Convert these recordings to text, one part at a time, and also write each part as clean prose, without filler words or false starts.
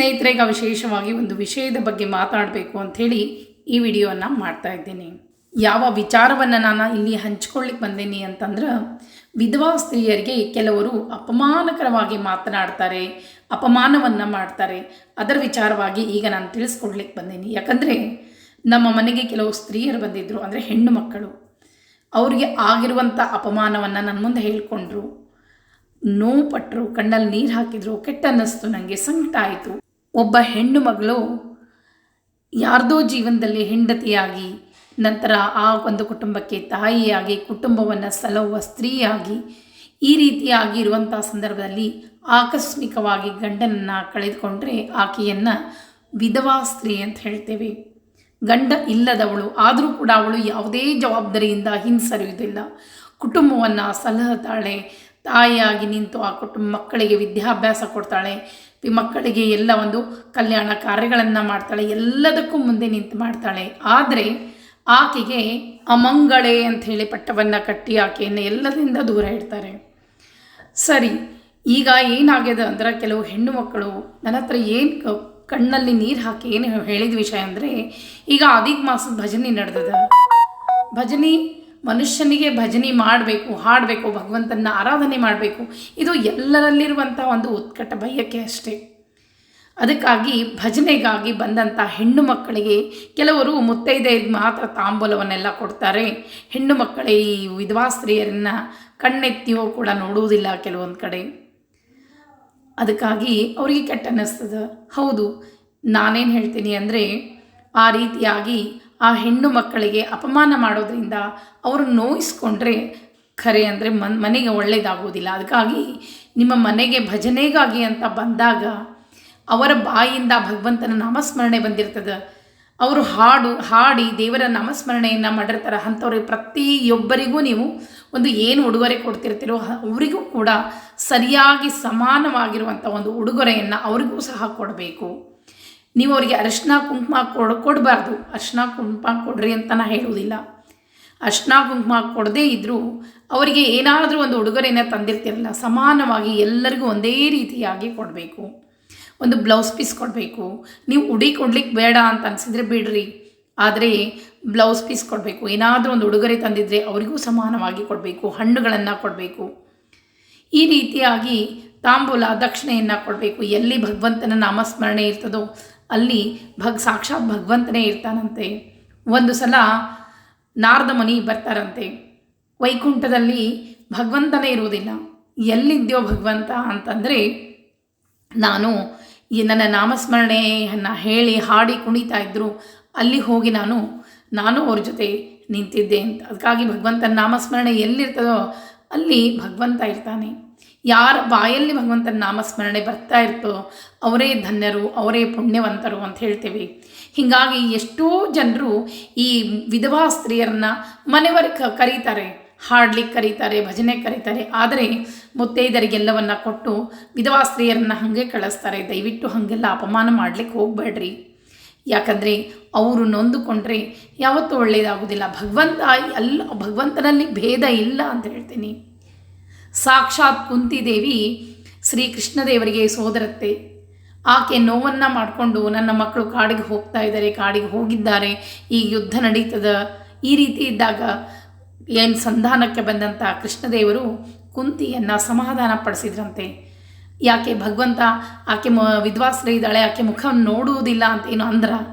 ಸ್ನೇಹಿತರೆ, ಈಗ ವಿಶೇಷವಾಗಿ ಒಂದು ವಿಷಯದ ಬಗ್ಗೆ ಮಾತಾಡಬೇಕು ಅಂಥೇಳಿ ಈ ವಿಡಿಯೋನ ಮಾಡ್ತಾ ಇದ್ದೀನಿ. ಯಾವ ವಿಚಾರವನ್ನು ನಾನು ಇಲ್ಲಿ ಹಂಚ್ಕೊಳ್ಳಿಕ್ಕೆ ಬಂದೀನಿ ಅಂತಂದ್ರೆ, ವಿಧವಾ ಸ್ತ್ರೀಯರಿಗೆ ಕೆಲವರು ಅಪಮಾನಕರವಾಗಿ ಮಾತನಾಡ್ತಾರೆ, ಅಪಮಾನವನ್ನು ಮಾಡ್ತಾರೆ. ಅದರ ವಿಚಾರವಾಗಿ ಈಗ ನಾನು ತಿಳಿಸ್ಕೊಡ್ಲಿಕ್ಕೆ ಬಂದೀನಿ. ಯಾಕಂದರೆ ನಮ್ಮ ಮನೆಗೆ ಕೆಲವು ಸ್ತ್ರೀಯರು ಬಂದಿದ್ದರು, ಅಂದರೆ ಹೆಣ್ಣು ಮಕ್ಕಳು. ಅವರಿಗೆ ಆಗಿರುವಂಥ ಅಪಮಾನವನ್ನು ನನ್ನ ಮುಂದೆ ಹೇಳ್ಕೊಂಡ್ರು, ನೋವು ಪಟ್ಟರು, ಕಣ್ಣಲ್ಲಿ ನೀರು ಹಾಕಿದ್ರು. ಕೆಟ್ಟ ಅನ್ನಿಸ್ತು, ನನಗೆ ಸಂಕಟ ಆಯಿತು. ಒಬ್ಬ ಹೆಣ್ಣು ಮಗಳು ಯಾರ್ದೋ ಜೀವನದಲ್ಲಿ ಹೆಂಡತಿಯಾಗಿ, ನಂತರ ಆ ಒಂದು ಕುಟುಂಬಕ್ಕೆ ತಾಯಿಯಾಗಿ, ಕುಟುಂಬವನ್ನು ಸಲಹುವ ಸ್ತ್ರೀಯಾಗಿ, ಈ ರೀತಿಯಾಗಿ ಇರುವಂಥ ಸಂದರ್ಭದಲ್ಲಿ ಆಕಸ್ಮಿಕವಾಗಿ ಗಂಡನನ್ನು ಕಳೆದುಕೊಂಡ್ರೆ ಆಕೆಯನ್ನು ವಿಧವಾ ಸ್ತ್ರೀ ಅಂತ ಹೇಳ್ತೇವೆ. ಗಂಡ ಇಲ್ಲದವಳು, ಆದರೂ ಕೂಡ ಅವಳು ಯಾವುದೇ ಜವಾಬ್ದಾರಿಯಿಂದ ಹಿಂಸರಿಯುವುದಿಲ್ಲ. ಕುಟುಂಬವನ್ನು ಸಲಹುತ್ತಾಳೆ, ತಾಯಿಯಾಗಿ ನಿಂತು ಆ ಮಕ್ಕಳಿಗೆ ವಿದ್ಯಾಭ್ಯಾಸ ಕೊಡ್ತಾಳೆ, ಮಕ್ಕಳಿಗೆ ಎಲ್ಲ ಒಂದು ಕಲ್ಯಾಣ ಕಾರ್ಯಗಳನ್ನು ಮಾಡ್ತಾಳೆ, ಎಲ್ಲದಕ್ಕೂ ಮುಂದೆ ನಿಂತು ಮಾಡ್ತಾಳೆ. ಆದರೆ ಆಕೆಗೆ ಅಮಂಗಳೆ ಅಂಥೇಳಿ ಪಟ್ಟವನ್ನು ಕಟ್ಟಿ ಆಕೆಯನ್ನು ಎಲ್ಲದಿಂದ ದೂರ ಇಡ್ತಾರೆ. ಸರಿ, ಈಗ ಏನಾಗಿದೆ ಅಂದ್ರೆ, ಕೆಲವು ಹೆಣ್ಣು ಮಕ್ಕಳು ನನ್ನ ಹತ್ರ ಏನು ಕಣ್ಣಲ್ಲಿ ನೀರು ಹಾಕಿ ಏನು ಹೇಳಿದ ವಿಷಯ ಅಂದರೆ, ಈಗ ಅಧಿಕ ಮಾಸದ ಭಜನೆ ನಡೆದದ. ಭಜನೆ, ಮನುಷ್ಯನಿಗೆ ಭಜನೆ ಮಾಡಬೇಕು, ಹಾಡಬೇಕು, ಭಗವಂತನ ಆರಾಧನೆ ಮಾಡಬೇಕು, ಇದು ಎಲ್ಲರಲ್ಲಿರುವಂಥ ಒಂದು ಉತ್ಕಟ ಬಯಕೆ ಅಷ್ಟೇ. ಅದಕ್ಕಾಗಿ ಭಜನೆಗಾಗಿ ಬಂದಂಥ ಹೆಣ್ಣು ಮಕ್ಕಳಿಗೆ ಕೆಲವರು ಮುತ್ತೈದೆಯರಿಗೆ ಮಾತ್ರ ತಾಂಬೂಲವನ್ನೆಲ್ಲ ಕೊಡ್ತಾರೆ. ಹೆಣ್ಣು ಮಕ್ಕಳೇ ಈ ವಿಧವಾ ಸ್ತ್ರೀಯರನ್ನು ಕಣ್ಣೆತ್ತಿಯೋ ಕೂಡ ನೋಡುವುದಿಲ್ಲ ಕೆಲವೊಂದು ಕಡೆ. ಅದಕ್ಕಾಗಿ ಅವರಿಗೆ ಕೆಟ್ಟ ಅನ್ನಿಸ್ತದೆ. ಹೌದು, ನಾನೇನು ಹೇಳ್ತೀನಿ ಅಂದರೆ, ಆ ರೀತಿಯಾಗಿ ಆ ಹೆಣ್ಣು ಮಕ್ಕಳಿಗೆ ಅಪಮಾನ ಮಾಡೋದ್ರಿಂದ ಅವರು ನೋಯಿಸ್ಕೊಂಡ್ರೆ ಖರೆ ಅಂದರೆ ಮನೆಗೆ ಒಳ್ಳೆಯದಾಗುವುದಿಲ್ಲ. ಅದಕ್ಕಾಗಿ ನಿಮ್ಮ ಮನೆಗೆ ಭಜನೆಗಾಗಿ ಅಂತ ಬಂದಾಗ ಅವರ ಬಾಯಿಂದ ಭಗವಂತನ ನಾಮಸ್ಮರಣೆ ಬಂದಿರ್ತದೆ. ಅವರು ಹಾಡಿ ದೇವರ ನಾಮಸ್ಮರಣೆಯನ್ನು ಮಾಡಿರ್ತಾರೆ. ಅಂಥವ್ರಿಗೆ ಪ್ರತಿಯೊಬ್ಬರಿಗೂ ನೀವು ಒಂದು ಏನು ಉಡುಗೊರೆ ಕೊಡ್ತಿರ್ತೀರೋ ಅವರಿಗೂ ಕೂಡ ಸರಿಯಾಗಿ ಸಮಾನವಾಗಿರುವಂಥ ಒಂದು ಉಡುಗೊರೆಯನ್ನು ಅವರಿಗೂ ಸಹ ಕೊಡಬೇಕು. ನೀವು ಅವರಿಗೆ ಅರಿಶಿನ ಕುಂಕುಮ ಕೊಡಬಾರ್ದು. ಅರಿಶಿನ ಕುಂಕುಮ ಕೊಡ್ರಿ ಅಂತ ನಾನು ಹೇಳುವುದಿಲ್ಲ. ಅರಿಶಿನ ಕುಂಕುಮ ಕೊಡದೇ ಇದ್ದರೂ ಅವರಿಗೆ ಏನಾದರೂ ಒಂದು ಉಡುಗೊರೆಯನ್ನು ತಂದಿರ್ತಿರಲ್ಲ, ಸಮಾನವಾಗಿ ಎಲ್ಲರಿಗೂ ಒಂದೇ ರೀತಿಯಾಗಿ ಕೊಡಬೇಕು. ಒಂದು ಬ್ಲೌಸ್ ಪೀಸ್ ಕೊಡಬೇಕು. ನೀವು ಉಡಿ ಕೊಡ್ಲಿಕ್ಕೆ ಬೇಡ ಅಂತ ಅನಿಸಿದರೆ ಬಿಡ್ರಿ, ಆದರೆ ಬ್ಲೌಸ್ ಪೀಸ್ ಕೊಡಬೇಕು. ಏನಾದರೂ ಒಂದು ಉಡುಗೊರೆ ತಂದಿದ್ದರೆ ಅವರಿಗೂ ಸಮಾನವಾಗಿ ಕೊಡಬೇಕು. ಹಣ್ಣುಗಳನ್ನು ಕೊಡಬೇಕು. ಈ ರೀತಿಯಾಗಿ ತಾಂಬೂಲ ದಕ್ಷಿಣೆಯನ್ನು ಕೊಡಬೇಕು. ಎಲ್ಲಿ ಭಗವಂತನ ನಾಮಸ್ಮರಣೆ ಇರ್ತದೋ ಅಲ್ಲಿ ಸಾಕ್ಷಾತ್ ಭಗವಂತನೇ ಇರ್ತಾನಂತೆ. ಒಂದು ಸಲ ನಾರದ ಮುನಿ ಬರ್ತಾರಂತೆ. ವೈಕುಂಠದಲ್ಲಿ ಭಗವಂತನೇ ಇರುವುದಿಲ್ಲ. ಎಲ್ಲಿದ್ಯೋ ಭಗವಂತ ಅಂತಂದರೆ, ನಾನು ನನ್ನ ನಾಮಸ್ಮರಣೆಯನ್ನು ಹೇಳಿ ಹಾಡಿ ಕುಣಿತಾ ಇದ್ದರು, ಅಲ್ಲಿ ಹೋಗಿ ನಾನು ಅವ್ರ ಜೊತೆ ನಿಂತಿದ್ದೆ ಅಂತ. ಅದಕ್ಕಾಗಿ ಭಗವಂತನ ನಾಮಸ್ಮರಣೆ ಎಲ್ಲಿರ್ತದೋ ಅಲ್ಲಿ ಭಗವಂತ ಇರ್ತಾನೆ. ಯಾರ ಬಾಯಲ್ಲಿ ಭಗವಂತನ ನಾಮಸ್ಮರಣೆ ಬರ್ತಾ ಇರ್ತೋ ಅವರೇ ಧನ್ಯರು, ಅವರೇ ಪುಣ್ಯವಂತರು ಅಂತ ಹೇಳ್ತೇವೆ. ಹೀಗಾಗಿ ಎಷ್ಟೋ ಜನರು ಈ ವಿಧವಾ ಸ್ತ್ರೀಯರನ್ನು ಮನೆಯವರೆಗೆ ಕರೀತಾರೆ, ಹಾಡ್ಲಿಕ್ಕೆ ಕರೀತಾರೆ, ಭಜನೆಗೆ ಕರೀತಾರೆ. ಆದರೆ ಮುತ್ತೈದರಿಗೆಲ್ಲವನ್ನು ಕೊಟ್ಟು ವಿಧವಾ ಸ್ತ್ರೀಯರನ್ನು ಹಾಗೆ ಕಳಿಸ್ತಾರೆ. ದಯವಿಟ್ಟು ಹಾಗೆಲ್ಲ ಅಪಮಾನ ಮಾಡಲಿಕ್ಕೆ ಹೋಗಬೇಡ್ರಿ. ಯಾಕಂದರೆ ಅವರು ನೊಂದುಕೊಂಡ್ರೆ ಯಾವತ್ತೂ ಒಳ್ಳೆಯದಾಗೋದಿಲ್ಲ. ಭಗವಂತನಲ್ಲಿ ಭೇದ ಇಲ್ಲ ಅಂತ ಹೇಳ್ತೀನಿ. ಸಾಕ್ಷಾತ್ ಕುಂತಿದೇವಿ ಶ್ರೀಕೃಷ್ಣದೇವರಿಗೆ ಸೋದರತ್ತೆ. ಆಕೆ ನೋವನ್ನು ಮಾಡಿಕೊಂಡು, ನನ್ನ ಮಕ್ಕಳು ಕಾಡಿಗೆ ಹೋಗ್ತಾ ಇದ್ದಾರೆ, ಕಾಡಿಗೆ ಹೋಗಿದ್ದಾರೆ, ಈ ಯುದ್ಧ ನಡೀತದ, ಈ ರೀತಿ ಇದ್ದಾಗ ಏನು ಸಂಧಾನಕ್ಕೆ ಬಂದಂಥ ಕೃಷ್ಣದೇವರು ಕುಂತಿಯನ್ನು ಸಮಾಧಾನ ಪಡಿಸಿದ್ರಂತೆ. ಯಾಕೆ ಭಗವಂತ ಆಕೆ ವಿಧವಾ ಸ್ತ್ರೀ ಇದ್ದಾಳೆ, ಆಕೆ ಮುಖವನ್ನು ನೋಡುವುದಿಲ್ಲ ಅಂತ ಏನು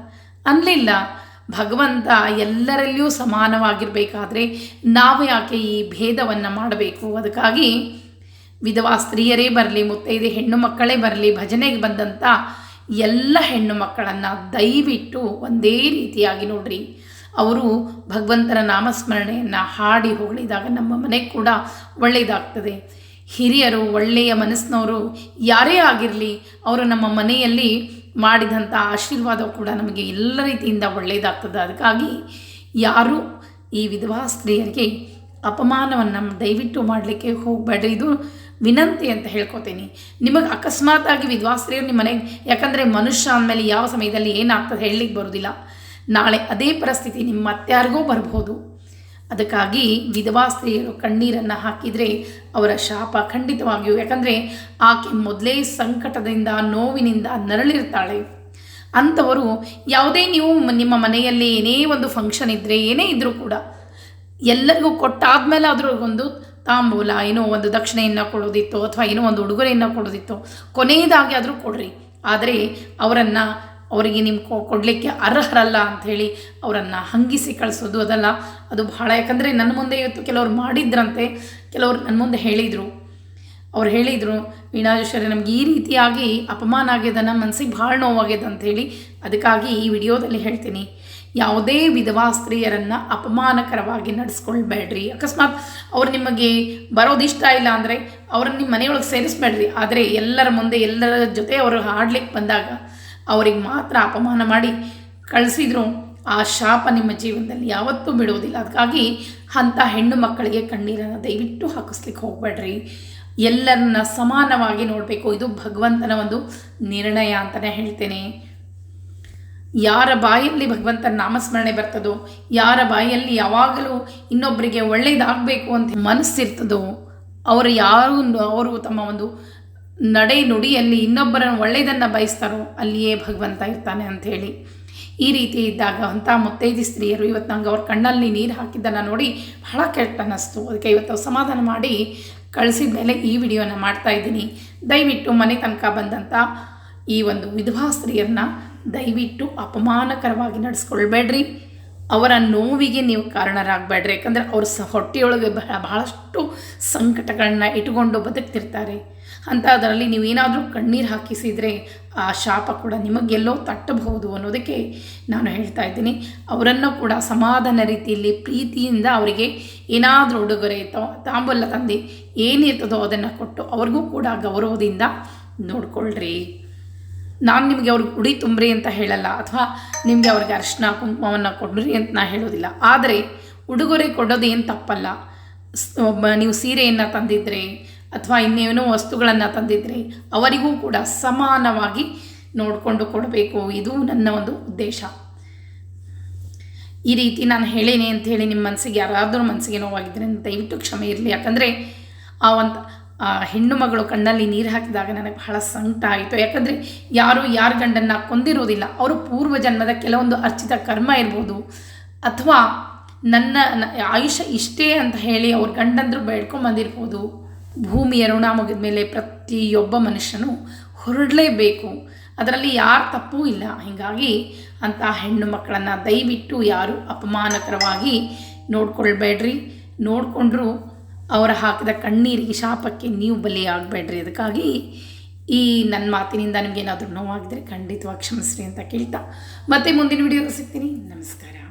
ಅನ್ನಲಿಲ್ಲ. ಭಗವಂತ ಎಲ್ಲರಲ್ಲಿಯೂ ಸಮಾನವಾಗಿರಬೇಕಾದ್ರೆ ನಾವು ಯಾಕೆ ಈ ಭೇದವನ್ನು ಮಾಡಬೇಕು? ಅದಕ್ಕಾಗಿ ವಿಧವಾ ಸ್ತ್ರೀಯರೇ ಬರಲಿ, ಮುತ್ತೈದೆ ಹೆಣ್ಣು ಮಕ್ಕಳೇ ಬರಲಿ, ಭಜನೆಗೆ ಬಂದಂಥ ಎಲ್ಲ ಹೆಣ್ಣು ಮಕ್ಕಳನ್ನು ದಯವಿಟ್ಟು ಒಂದೇ ರೀತಿಯಾಗಿ ನೋಡ್ರಿ. ಅವರು ಭಗವಂತನ ನಾಮಸ್ಮರಣೆಯನ್ನು ಹಾಡಿ ಹೊಗಳಿದಾಗ ನಮ್ಮ ಮನೆಗೆ ಕೂಡ ಒಳ್ಳೆಯದಾಗ್ತದೆ. ಹಿರಿಯರು, ಒಳ್ಳೆಯ ಮನಸ್ಸಿನವರು ಯಾರೇ ಆಗಿರಲಿ, ಅವರು ನಮ್ಮ ಮನೆಯಲ್ಲಿ ಮಾಡಿದಂಥ ಆಶೀರ್ವಾದ ಕೂಡ ನಮಗೆ ಎಲ್ಲ ರೀತಿಯಿಂದ ಒಳ್ಳೆಯದಾಗ್ತದೆ. ಅದಕ್ಕಾಗಿ ಯಾರೂ ಈ ವಿಧವಾ ಸ್ತ್ರೀಯರಿಗೆ ಅಪಮಾನವನ್ನು ದಯವಿಟ್ಟು ಮಾಡಲಿಕ್ಕೆ ಹೋಗಬೇಡ್ರಿ. ಇದು ವಿನಂತಿ ಅಂತ ಹೇಳ್ಕೊತೀನಿ. ನಿಮಗೆ ಅಕಸ್ಮಾತಾಗಿ ವಿಧವಾ ಸ್ತ್ರೀಯರು ನಿಮ್ಮ ಮನೆಗೆ, ಯಾಕಂದರೆ ಮನುಷ್ಯ ಅಂದಮೇಲೆ ಯಾವ ಸಮಯದಲ್ಲಿ ಏನಾಗ್ತದೆ ಹೇಳಲಿಕ್ಕೆ ಬರೋದಿಲ್ಲ. ನಾಳೆ ಅದೇ ಪರಿಸ್ಥಿತಿ ನಿಮ್ಮ ಮತ್ತಾರಿಗೂ ಬರ್ಬೋದು. ಅದಕ್ಕಾಗಿ ವಿಧವಾ ಸ್ತ್ರೀಯರು ಕಣ್ಣೀರನ್ನು ಹಾಕಿದರೆ ಅವರ ಶಾಪ ಖಂಡಿತವಾಗಿಯೂ, ಯಾಕಂದರೆ ಆಕೆ ಮೊದಲೇ ಸಂಕಟದಿಂದ ನೋವಿನಿಂದ ನರಳಿರ್ತಾಳೆ. ಅಂಥವರು ಯಾವುದೇ ನೀವು ನಿಮ್ಮ ಮನೆಯಲ್ಲಿ ಏನೇ ಒಂದು ಫಂಕ್ಷನ್ ಇದ್ದರೆ ಏನೇ ಇದ್ದರೂ ಕೂಡ ಎಲ್ಲರಿಗೂ ಕೊಟ್ಟಾದಮೇಲೆ ಅದ್ರಿಗೊಂದು ತಾಂಬೂಲ ಏನೋ ಒಂದು ದಕ್ಷಿಣೆಯನ್ನು ಕೊಡೋದಿತ್ತು ಅಥವಾ ಏನೋ ಒಂದು ಉಡುಗೊರೆಯನ್ನು ಕೊಡೋದಿತ್ತು, ಕೊನೆಯದಾಗಿ ಆದರೂ ಕೊಡ್ರಿ. ಆದರೆ ಅವರಿಗೆ ನೀವು ಕೊಡಲಿಕ್ಕೆ ಅರ್ಹರಲ್ಲ ಅಂಥೇಳಿ ಅವರನ್ನು ಹಂಗಿಸಿ ಕಳಿಸೋದು ಅದಲ್ಲ, ಅದು ಬಹಳ. ಯಾಕಂದರೆ ನನ್ನ ಮುಂದೆ ಇವತ್ತು ಕೆಲವರು ಮಾಡಿದ್ರಂತೆ, ಕೆಲವರು ನನ್ನ ಮುಂದೆ ಹೇಳಿದರು. ಅವ್ರು ಹೇಳಿದರು, ವೀಣಾಜೇಶ್ವರಿ ನಮ್ಗೆ ಈ ರೀತಿಯಾಗಿ ಅಪಮಾನ ಆಗ್ಯದ, ನಮ್ಮ ಮನಸ್ಸಿಗೆ ಭಾಳ ನೋವಾಗ್ಯದ ಅಂಥೇಳಿ. ಅದಕ್ಕಾಗಿ ಈ ವಿಡಿಯೋದಲ್ಲಿ ಹೇಳ್ತೀನಿ, ಯಾವುದೇ ವಿಧವಾ ಸ್ತ್ರೀಯರನ್ನು ಅಪಮಾನಕರವಾಗಿ ನಡೆಸ್ಕೊಳ್ಬೇಡ್ರಿ. ಅಕಸ್ಮಾತ್ ಅವ್ರು ನಿಮಗೆ ಬರೋದು ಇಷ್ಟ ಇಲ್ಲ ಅಂದರೆ ಅವ್ರನ್ನ ನಿಮ್ಮ ಮನೆಯೊಳಗೆ ಸೇರಿಸ್ಬೇಡ್ರಿ. ಆದರೆ ಎಲ್ಲರ ಮುಂದೆ ಎಲ್ಲರ ಜೊತೆ ಅವರು ಹಾಡ್ಲಿಕ್ಕೆ ಬಂದಾಗ ಅವ್ರಿಗೆ ಮಾತ್ರ ಅಪಮಾನ ಮಾಡಿ ಕಳಿಸಿದ್ರು, ಆ ಶಾಪ ನಿಮ್ಮ ಜೀವನದಲ್ಲಿ ಯಾವತ್ತೂ ಬಿಡುವುದಿಲ್ಲ. ಅದಕ್ಕಾಗಿ ಅಂಥ ಹೆಣ್ಣು ಮಕ್ಕಳಿಗೆ ಕಣ್ಣೀರನ್ನು ದಯವಿಟ್ಟು ಹಾಕಿಸ್ಲಿಕ್ಕೆ ಹೋಗಬೇಡ್ರಿ. ಎಲ್ಲರನ್ನ ಸಮಾನವಾಗಿ ನೋಡಬೇಕು. ಇದು ಭಗವಂತನ ಒಂದು ನಿರ್ಣಯ ಅಂತಲೇ ಹೇಳ್ತೇನೆ. ಯಾರ ಬಾಯಲ್ಲಿ ಭಗವಂತನ ನಾಮಸ್ಮರಣೆ ಬರ್ತದೋ, ಯಾರ ಬಾಯಲ್ಲಿ ಯಾವಾಗಲೂ ಇನ್ನೊಬ್ಬರಿಗೆ ಒಳ್ಳೆಯದಾಗಬೇಕು ಅಂತ ಮನಸ್ಸಿರ್ತದೋ, ಅವರು ತಮ್ಮ ಒಂದು ನಡೆ ನುಡಿಯಲ್ಲಿ ಇನ್ನೊಬ್ಬರನ್ನು ಒಳ್ಳೆಯದನ್ನು ಬಯಸ್ತಾರೋ ಅಲ್ಲಿಯೇ ಭಗವಂತ ಇರ್ತಾನೆ ಅಂಥೇಳಿ. ಈ ರೀತಿ ಇದ್ದಾಗ ಅಂಥ ಮುತ್ತೈದಿ ಸ್ತ್ರೀಯರು ಇವತ್ತು ನಂಗೆ ಅವ್ರ ಕಣ್ಣಲ್ಲಿ ನೀರು ಹಾಕಿದ್ದನ್ನು ನೋಡಿ ಬಹಳ ಕೆಟ್ಟ ಅನ್ನಿಸ್ತು. ಅದಕ್ಕೆ ಇವತ್ತು ಸಮಾಧಾನ ಮಾಡಿ ಕಳಿಸಿದ ಮೇಲೆ ಈ ವಿಡಿಯೋನ ಮಾಡ್ತಾಯಿದ್ದೀನಿ. ದಯವಿಟ್ಟು ಮನೆ ತನಕ ಬಂದಂಥ ಈ ಒಂದು ವಿಧವಾ ಸ್ತ್ರೀಯರನ್ನ ದಯವಿಟ್ಟು ಅಪಮಾನಕರವಾಗಿ ನಡೆಸ್ಕೊಳ್ಬೇಡ್ರಿ. ಅವರ ನೋವಿಗೆ ನೀವು ಕಾರಣರಾಗಬೇಡ್ರಿ. ಯಾಕಂದರೆ ಅವ್ರ ಹೊಟ್ಟೆಯೊಳಗೆ ಬಹಳಷ್ಟು ಸಂಕಟಗಳನ್ನ ಇಟ್ಟುಕೊಂಡು ಬದುಕ್ತಿರ್ತಾರೆ. ಅಂಥದ್ರಲ್ಲಿ ನೀವೇನಾದರೂ ಕಣ್ಣೀರು ಹಾಕಿಸಿದರೆ ಆ ಶಾಪ ಕೂಡ ನಿಮಗೆಲ್ಲೋ ತಟ್ಟಬಹುದು ಅನ್ನೋದಕ್ಕೆ ನಾನು ಹೇಳ್ತಾ ಇದ್ದೀನಿ. ಅವರನ್ನು ಕೂಡ ಸಮಾಧಾನ ರೀತಿಯಲ್ಲಿ ಪ್ರೀತಿಯಿಂದ ಅವರಿಗೆ ಏನಾದರೂ ಉಡುಗೊರೆ ತಾಂಬೂಲ ತಂದು ಏನಿರ್ತದೋ ಅದನ್ನು ಕೊಟ್ಟು ಅವ್ರಿಗೂ ಕೂಡ ಗೌರವದಿಂದ ನೋಡ್ಕೊಳ್ರಿ. ನಾನು ನಿಮಗೆ ಅವ್ರಿಗೆ ಉಡಿ ತುಂಬ್ರಿ ಅಂತ ಹೇಳಲ್ಲ, ಅಥವಾ ನಿಮಗೆ ಅವ್ರಿಗೆ ಅರಿಶಿನ ಕುಂಕುಮವನ್ನು ಕೊಡ್ರಿ ಅಂತ ನಾನು ಹೇಳೋದಿಲ್ಲ. ಆದರೆ ಉಡುಗೊರೆ ಕೊಡೋದು ಏನು ತಪ್ಪಲ್ಲ. ನೀವು ಸೀರೆಯನ್ನು ತಂದಿದ್ರೆ ಅಥವಾ ಇನ್ನೇನೋ ವಸ್ತುಗಳನ್ನು ತಂದಿದ್ರೆ ಅವರಿಗೂ ಕೂಡ ಸಮಾನವಾಗಿ ನೋಡಿಕೊಂಡು ಕೊಡಬೇಕು. ಇದು ನನ್ನ ಒಂದು ಉದ್ದೇಶ. ಈ ರೀತಿ ನಾನು ಹೇಳೇನೆ ಅಂಥೇಳಿ ನಿಮ್ಮ ಮನಸ್ಸಿಗೆ ಯಾರಾದರೂ ಮನಸ್ಸಿಗೆ ನೋವಾಗಿದ್ದರೆ ದಯವಿಟ್ಟು ಕ್ಷಮೆ ಇರಲಿ. ಯಾಕಂದರೆ ಆ ಹೆಣ್ಣು ಮಗಳು ಕಣ್ಣಲ್ಲಿ ನೀರು ಹಾಕಿದಾಗ ನನಗೆ ಬಹಳ ಸಂಕಟ ಆಯಿತು. ಯಾಕಂದರೆ ಯಾರ ಗಂಡನ್ನು ಕೊಂದಿರೋದಿಲ್ಲ, ಅವರು ಪೂರ್ವ ಜನ್ಮದ ಕೆಲವೊಂದು ಅರ್ಚಿತ ಕರ್ಮ ಇರ್ಬೋದು, ಅಥವಾ ನನ್ನ ಆಯುಷ್ಯ ಇಷ್ಟೇ ಅಂತ ಹೇಳಿ ಅವ್ರ ಗಂಡಂದ್ರು ಬೇಡ್ಕೊಂಬಂದಿರ್ಬೋದು. ಭೂಮಿಯ ಋಣ ಮುಗಿದ ಮೇಲೆ ಪ್ರತಿಯೊಬ್ಬ ಮನುಷ್ಯನೂ ಹೊರಡಲೇಬೇಕು, ಅದರಲ್ಲಿ ಯಾರ ತಪ್ಪೂ ಇಲ್ಲ. ಹೀಗಾಗಿ ಅಂಥ ಹೆಣ್ಣು ಮಕ್ಕಳನ್ನು ದಯವಿಟ್ಟು ಯಾರು ಅಪಮಾನಕರವಾಗಿ ನೋಡ್ಕೊಳ್ಬೇಡ್ರಿ. ನೋಡಿಕೊಂಡ್ರೂ ಅವರ ಹಾಕಿದ ಕಣ್ಣೀರಿಗೆ ಶಾಪಕ್ಕೆ ನೀವು ಬಲಿಯಾಗಬೇಡ್ರಿ. ಅದಕ್ಕಾಗಿ ಈ ನನ್ನ ಮಾತಿನಿಂದ ನಿಮಗೇನಾದರೂ ನೋವಾಗಿದ್ದರೆ ಖಂಡಿತವಾಗಿ ಕ್ಷಮಿಸ್ರಿ ಅಂತ ಕೇಳ್ತಾ ಮತ್ತೆ ಮುಂದಿನ ವಿಡಿಯೋದಲ್ಲಿ ಸಿಗ್ತೀನಿ. ನಮಸ್ಕಾರ.